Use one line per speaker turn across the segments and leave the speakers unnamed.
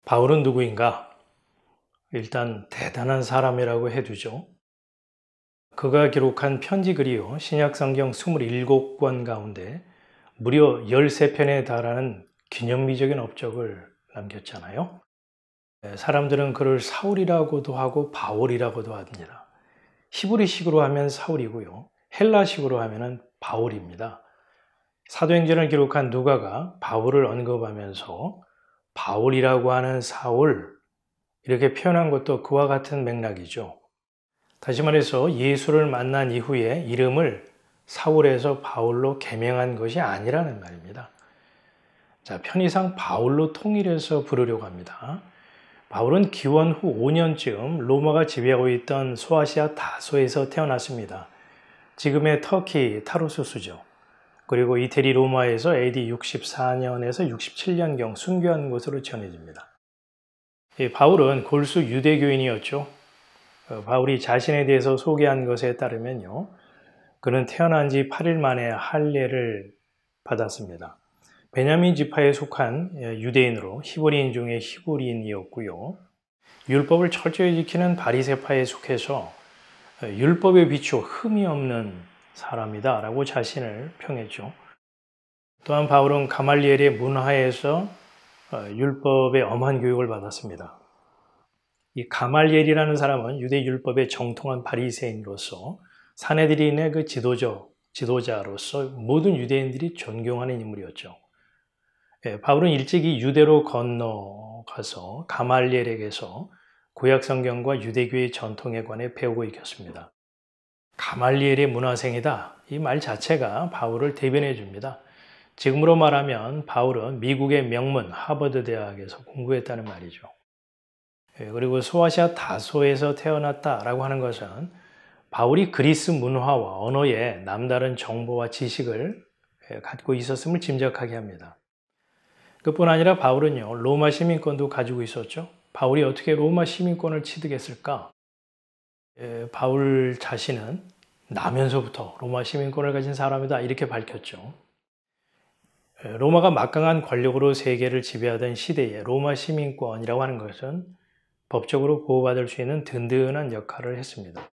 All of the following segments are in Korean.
바울은 누구인가? 일단 대단한 사람이라고 해두죠. 그가 기록한 편지글이요, 신약성경 27권 가운데 무려 13편에 달하는 기념비적인 업적을 남겼잖아요. 사람들은 그를 사울이라고도 하고 바울이라고도 합니다. 히브리식으로 하면 사울이고요, 헬라식으로 하면 바울입니다. 사도행전을 기록한 누가가 바울을 언급하면서 바울이라고 하는 사울, 이렇게 표현한 것도 그와 같은 맥락이죠. 다시 말해서 예수를 만난 이후에 이름을 사울에서 바울로 개명한 것이 아니라는 말입니다. 자, 편의상 바울로 통일해서 부르려고 합니다. 바울은 기원 후 5년쯤 로마가 지배하고 있던 소아시아 다소에서 태어났습니다. 지금의 터키 타르수스죠. 그리고 이태리 로마에서 AD 64년에서 67년경 순교한 것으로 전해집니다. 바울은 골수 유대교인이었죠. 바울이 자신에 대해서 소개한 것에 따르면요, 그는 태어난 지 8일 만에 할례를 받았습니다. 베냐민 지파에 속한 유대인으로 히브리인 중에 히브리인이었고요. 율법을 철저히 지키는 바리새파에 속해서 율법에 비추어 흠이 없는 사람이다 라고 자신을 평했죠. 또한 바울은 가말리엘의 문화에서 율법의 엄한 교육을 받았습니다. 이 가말리엘이라는 사람은 유대 율법의 정통한 바리새인으로서 사내들인의 그 지도자로서 모든 유대인들이 존경하는 인물이었죠. 바울은 일찍이 유대로 건너가서 가말리엘에게서 구약 성경과 유대교의 전통에 관해 배우고 익혔습니다. 가말리엘의 문화생이다, 이 말 자체가 바울을 대변해 줍니다. 지금으로 말하면 바울은 미국의 명문 하버드 대학에서 공부했다는 말이죠. 그리고 소아시아 다소에서 태어났다라고 하는 것은 바울이 그리스 문화와 언어에 남다른 정보와 지식을 갖고 있었음을 짐작하게 합니다. 그뿐 아니라 바울은요, 로마 시민권도 가지고 있었죠. 바울이 어떻게 로마 시민권을 취득했을까? 바울 자신은 나면서부터 로마 시민권을 가진 사람이다, 이렇게 밝혔죠. 로마가 막강한 권력으로 세계를 지배하던 시대에 로마 시민권이라고 하는 것은 법적으로 보호받을 수 있는 든든한 역할을 했습니다.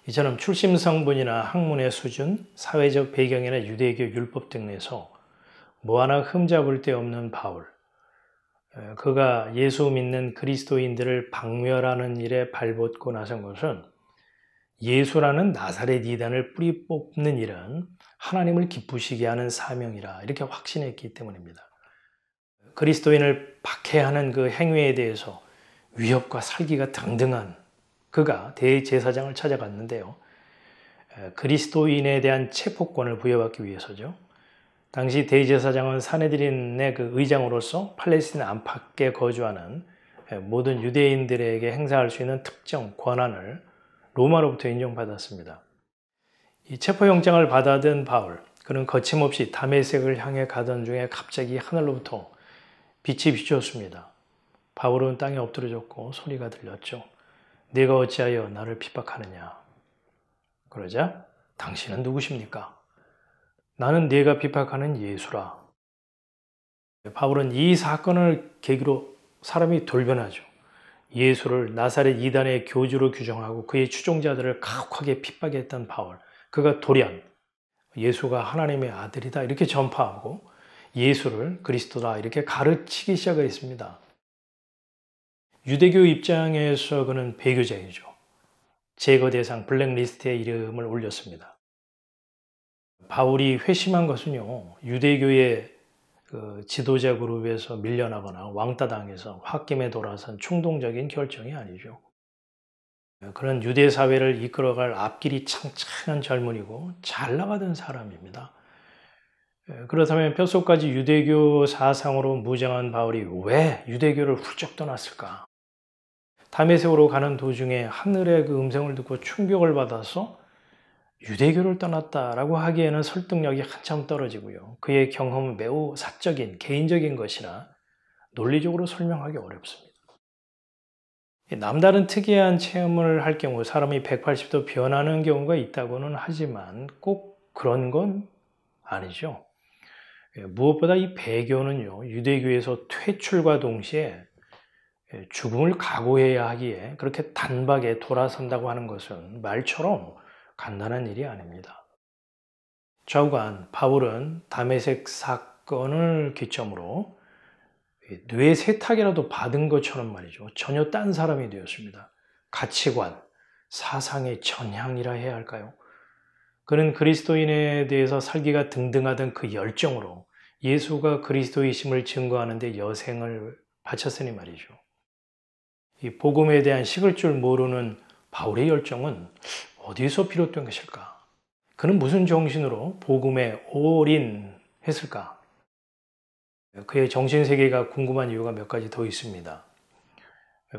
이처럼 출신 성분이나 학문의 수준, 사회적 배경이나 유대교 율법 등에서 뭐 하나 흠잡을 데 없는 바울. 그가 예수 믿는 그리스도인들을 박멸하는 일에 발벗고 나선 것은 예수라는 나사렛 이단을 뿌리 뽑는 일은 하나님을 기쁘시게 하는 사명이라 이렇게 확신했기 때문입니다. 그리스도인을 박해하는 그 행위에 대해서 위협과 살기가 등등한 그가 대제사장을 찾아갔는데요, 그리스도인에 대한 체포권을 부여받기 위해서죠. 당시 대제사장은 사내들인의 그 의장으로서 팔레스타인 안팎에 거주하는 모든 유대인들에게 행사할 수 있는 특정 권한을 로마로부터 인정받았습니다. 이 체포영장을 받아든 바울, 그는 거침없이 다메섹을 향해 가던 중에 갑자기 하늘로부터 빛이 비추었습니다. 바울은 땅에 엎드려졌고 소리가 들렸죠. 네가 어찌하여 나를 핍박하느냐? 그러자 당신은 누구십니까? 나는 네가 핍박하는 예수라. 바울은 이 사건을 계기로 사람이 돌변하죠. 예수를 나사렛 이단의 교주로 규정하고 그의 추종자들을 가혹하게 핍박했던 바울, 그가 돌연 예수가 하나님의 아들이다 이렇게 전파하고 예수를 그리스도다 이렇게 가르치기 시작을 했습니다. 유대교 입장에서 그는 배교자이죠. 제거 대상 블랙리스트에 이름을 올렸습니다. 바울이 회심한 것은요, 유대교의 그 지도자 그룹에서 밀려나거나 왕따당해서 홧김에 돌아선 충동적인 결정이 아니죠. 그는 유대 사회를 이끌어갈 앞길이 창창한 젊은이고 잘 나가던 사람입니다. 그렇다면 뼛속까지 유대교 사상으로 무장한 바울이 왜 유대교를 훌쩍 떠났을까? 다메섹으로 가는 도중에 하늘의 그 음성을 듣고 충격을 받아서 유대교를 떠났다라고 하기에는 설득력이 한참 떨어지고요. 그의 경험은 매우 사적인, 개인적인 것이라 논리적으로 설명하기 어렵습니다. 남다른 특이한 체험을 할 경우 사람이 180도 변하는 경우가 있다고는 하지만 꼭 그런 건 아니죠. 무엇보다 이 배교는요, 유대교에서 퇴출과 동시에 죽음을 각오해야 하기에 그렇게 단박에 돌아선다고 하는 것은 말처럼 간단한 일이 아닙니다. 좌우간 바울은 다메섹 사건을 기점으로 뇌 세탁이라도 받은 것처럼 말이죠. 전혀 딴 사람이 되었습니다. 가치관, 사상의 전향이라 해야 할까요? 그는 그리스도인에 대해서 살기가 등등하던 그 열정으로 예수가 그리스도이심을 증거하는 데 여생을 바쳤으니 말이죠. 이 복음에 대한 식을 줄 모르는 바울의 열정은 어디서 비롯된 것일까? 그는 무슨 정신으로 복음에 올인했을까? 그의 정신세계가 궁금한 이유가 몇 가지 더 있습니다.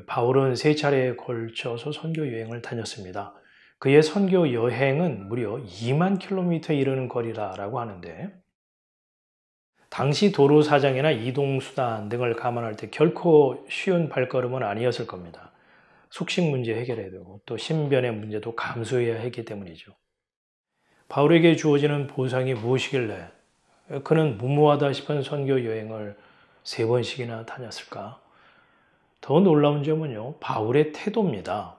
바울은 3차례에 걸쳐서 선교 여행을 다녔습니다. 그의 선교 여행은 무려 2만 킬로미터에 이르는 거리라고 하는데 당시 도로 사정이나 이동수단 등을 감안할 때 결코 쉬운 발걸음은 아니었을 겁니다. 숙식 문제 해결해야 되고 또 신변의 문제도 감수해야 했기 때문이죠. 바울에게 주어지는 보상이 무엇이길래 그는 무모하다 싶은 선교 여행을 3번씩이나 다녔을까? 더 놀라운 점은요, 바울의 태도입니다.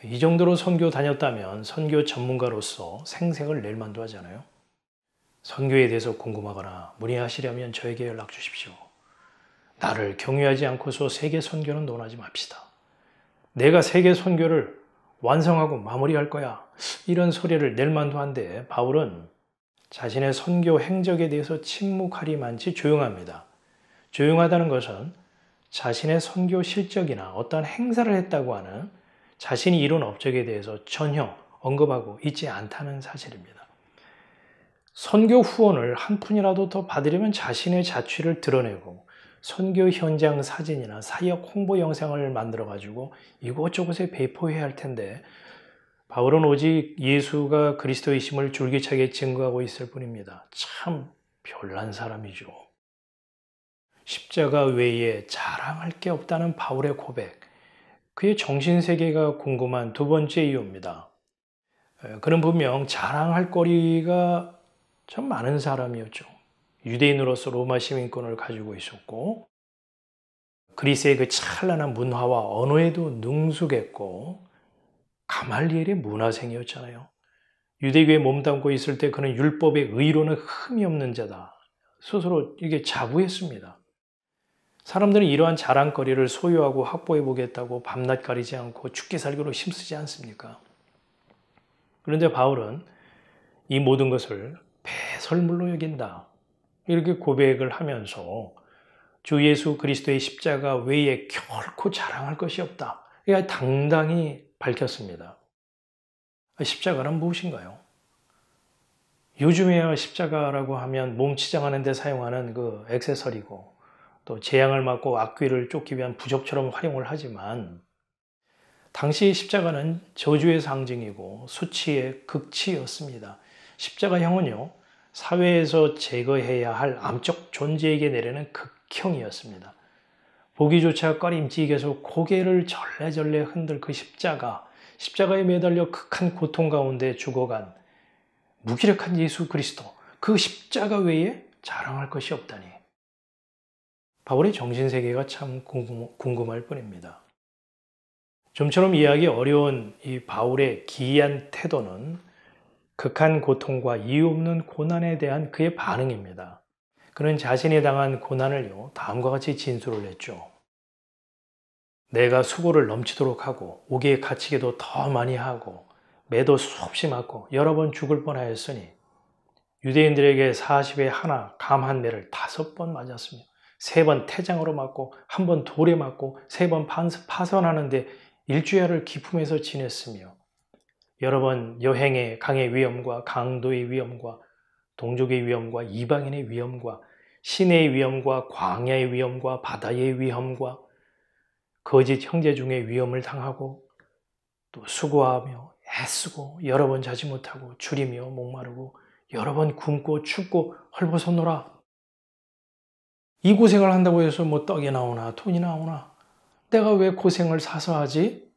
이 정도로 선교 다녔다면 선교 전문가로서 생색을 낼 만도 하잖아요. 선교에 대해서 궁금하거나 문의하시려면 저에게 연락 주십시오. 나를 경유하지 않고서 세계 선교는 논하지 맙시다. 내가 세계 선교를 완성하고 마무리할 거야. 이런 소리를 낼 만도 한데 바울은 자신의 선교 행적에 대해서 침묵하리만치 조용합니다. 조용하다는 것은 자신의 선교 실적이나 어떤 행사를 했다고 하는 자신이 이룬 업적에 대해서 전혀 언급하고 있지 않다는 사실입니다. 선교 후원을 한 푼이라도 더 받으려면 자신의 자취를 드러내고 선교 현장 사진이나 사역 홍보 영상을 만들어가지고 이곳저곳에 배포해야 할 텐데 바울은 오직 예수가 그리스도이심을 줄기차게 증거하고 있을 뿐입니다. 참 별난 사람이죠. 십자가 외에 자랑할 게 없다는 바울의 고백, 그의 정신세계가 궁금한 두 번째 이유입니다. 그는 분명 자랑할 거리가 참 많은 사람이었죠. 유대인으로서 로마 시민권을 가지고 있었고 그리스의 그 찬란한 문화와 언어에도 능숙했고 가말리엘의 문화생이었잖아요. 유대교에 몸담고 있을 때 그는 율법의 의로는 흠이 없는 자다. 스스로 이게 자부했습니다. 사람들은 이러한 자랑거리를 소유하고 확보해 보겠다고 밤낮 가리지 않고 죽기 살기로 힘쓰지 않습니까? 그런데 바울은 이 모든 것을 배설물로 여긴다. 이렇게 고백을 하면서 주 예수 그리스도의 십자가 외에 결코 자랑할 것이 없다. 그러니까 당당히 밝혔습니다. 십자가는 무엇인가요? 요즘에야 십자가라고 하면 몸 치장하는 데 사용하는 그 액세서리고 또 재앙을 맞고 악귀를 쫓기 위한 부적처럼 활용을 하지만 당시 십자가는 저주의 상징이고 수치의 극치였습니다. 십자가형은요, 사회에서 제거해야 할 암적 존재에게 내리는 극형이었습니다. 보기조차 꺼림직에서 고개를 절레절레 흔들 그 십자가에 매달려 극한 고통 가운데 죽어간 무기력한 예수 그리스도, 그 십자가 외에 자랑할 것이 없다니. 바울의 정신세계가 참 궁금할 뿐입니다. 좀처럼 이해하기 어려운 이 바울의 기이한 태도는 극한 고통과 이유 없는 고난에 대한 그의 반응입니다. 그는 자신이 당한 고난을요, 다음과 같이 진술을 했죠. 내가 수고를 넘치도록 하고 옥에 갇히기도 더 많이 하고 매도 수없이 맞고 여러 번 죽을 뻔하였으니 유대인들에게 40에 하나 감 한 매를 5번 맞았으며 3번 태장으로 맞고 1번 돌에 맞고 3번 파선하는데 일주야를 기품에서 지냈으며 여러 번 여행의 강의 위험과 강도의 위험과 동족의 위험과 이방인의 위험과 시내의 위험과 광야의 위험과 바다의 위험과 거짓 형제 중에 위험을 당하고 또 수고하며 애쓰고 여러 번 자지 못하고 줄이며 목마르고 여러 번 굶고 춥고 헐벗었노라. 이 고생을 한다고 해서 뭐 떡이 나오나 돈이 나오나 내가 왜 고생을 사서 하지?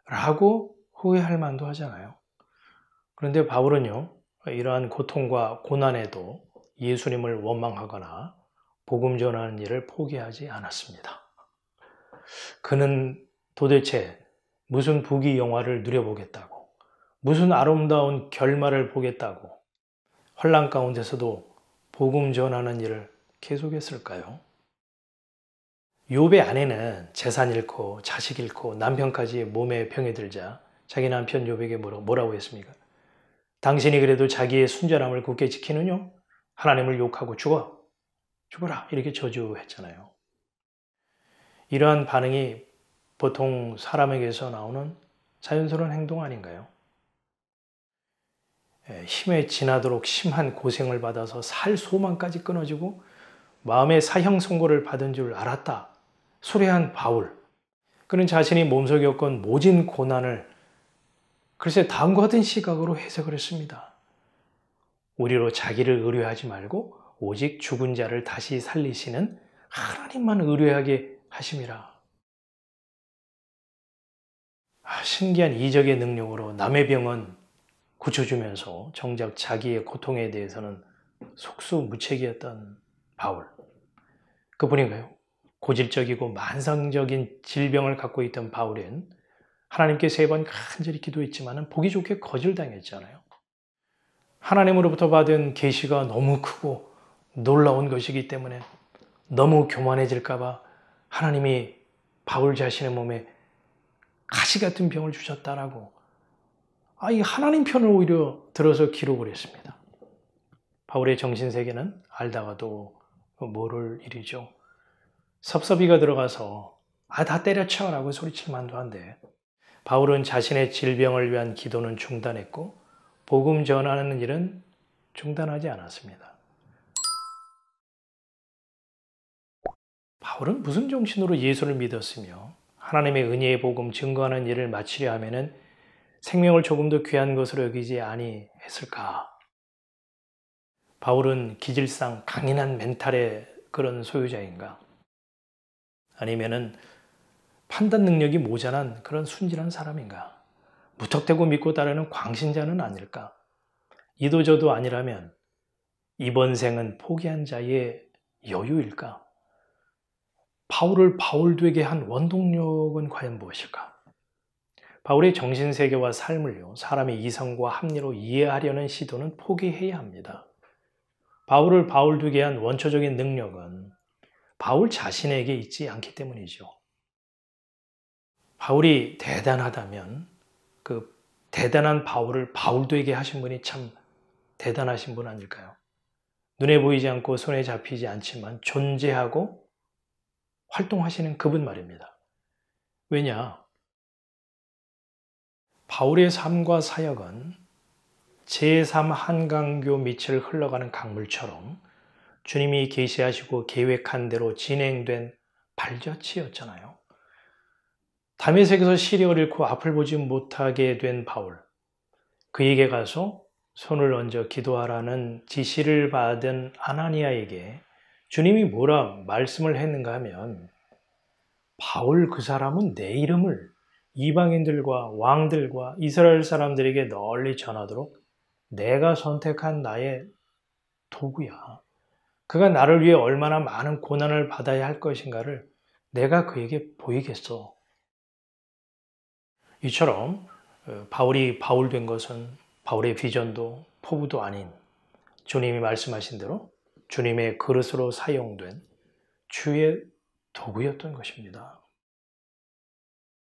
라고 후회할 만도 하잖아요. 그런데 바울은요, 이러한 고통과 고난에도 예수님을 원망하거나 복음 전하는 일을 포기하지 않았습니다. 그는 도대체 무슨 부귀영화를 누려보겠다고, 무슨 아름다운 결말을 보겠다고 환난 가운데서도 복음 전하는 일을 계속했을까요? 욥의 아내는 재산 잃고 자식 잃고 남편까지 몸에 병이 들자 자기 남편 욥에게 뭐라고 했습니까? 당신이 그래도 자기의 순전함을 굳게 지키느냐? 하나님을 욕하고 죽어라 이렇게 저주했잖아요. 이러한 반응이 보통 사람에게서 나오는 자연스러운 행동 아닌가요? 힘에 지나도록 심한 고생을 받아서 살 소망까지 끊어지고 마음의 사형 선고를 받은 줄 알았다 소리한 바울. 그는 자신이 몸소 겪은 모진 고난을 글쎄 다음과 같은 시각으로 해석을 했습니다. 우리로 자기를 의뢰하지 말고 오직 죽은 자를 다시 살리시는 하나님만 의뢰하게 하심이라. 신기한 이적의 능력으로 남의 병은 고쳐주면서 정작 자기의 고통에 대해서는 속수무책이었던 바울. 그뿐인가요? 고질적이고 만성적인 질병을 갖고 있던 바울은 하나님께 3번 간절히 기도했지만 보기 좋게 거절당했잖아요. 하나님으로부터 받은 계시가 너무 크고 놀라운 것이기 때문에 너무 교만해질까 봐 하나님이 바울 자신의 몸에 가시 같은 병을 주셨다라고 이 하나님 편을 오히려 들어서 기록을 했습니다. 바울의 정신세계는 알다가도 모를 일이죠. 섭섭이가 들어가서 다 때려쳐라고 소리칠 만도 한데 바울은 자신의 질병을 위한 기도는 중단했고 복음 전하는 일은 중단하지 않았습니다. 바울은 무슨 정신으로 예수를 믿었으며 하나님의 은혜의 복음 증거하는 일을 마치려 하면은 생명을 조금 더 귀한 것으로 여기지 아니했을까? 바울은 기질상 강인한 멘탈의 그런 소유자인가? 아니면은 판단 능력이 모자란 그런 순진한 사람인가? 무턱대고 믿고 따르는 광신자는 아닐까? 이도저도 아니라면 이번 생은 포기한 자의 여유일까? 바울을 바울 되게 한 원동력은 과연 무엇일까? 바울의 정신세계와 삶을요, 사람의 이성과 합리로 이해하려는 시도는 포기해야 합니다. 바울을 바울 되게 한 원초적인 능력은 바울 자신에게 있지 않기 때문이죠. 바울이 대단하다면 그 대단한 바울을 바울 되게 하신 분이 참 대단하신 분 아닐까요? 눈에 보이지 않고 손에 잡히지 않지만 존재하고 활동하시는 그분 말입니다. 왜냐? 바울의 삶과 사역은 제3 한강교 밑을 흘러가는 강물처럼 주님이 계시하시고 계획한 대로 진행된 발자취였잖아요. 다메섹에서 시력을 잃고 앞을 보지 못하게 된 바울. 그에게 가서 손을 얹어 기도하라는 지시를 받은 아나니아에게 주님이 뭐라 말씀을 했는가 하면 바울 그 사람은 내 이름을 이방인들과 왕들과 이스라엘 사람들에게 널리 전하도록 내가 선택한 나의 도구야. 그가 나를 위해 얼마나 많은 고난을 받아야 할 것인가를 내가 그에게 보이겠어. 이처럼 바울이 바울 된 것은 바울의 비전도 포부도 아닌 주님이 말씀하신 대로 주님의 그릇으로 사용된 주의 도구였던 것입니다.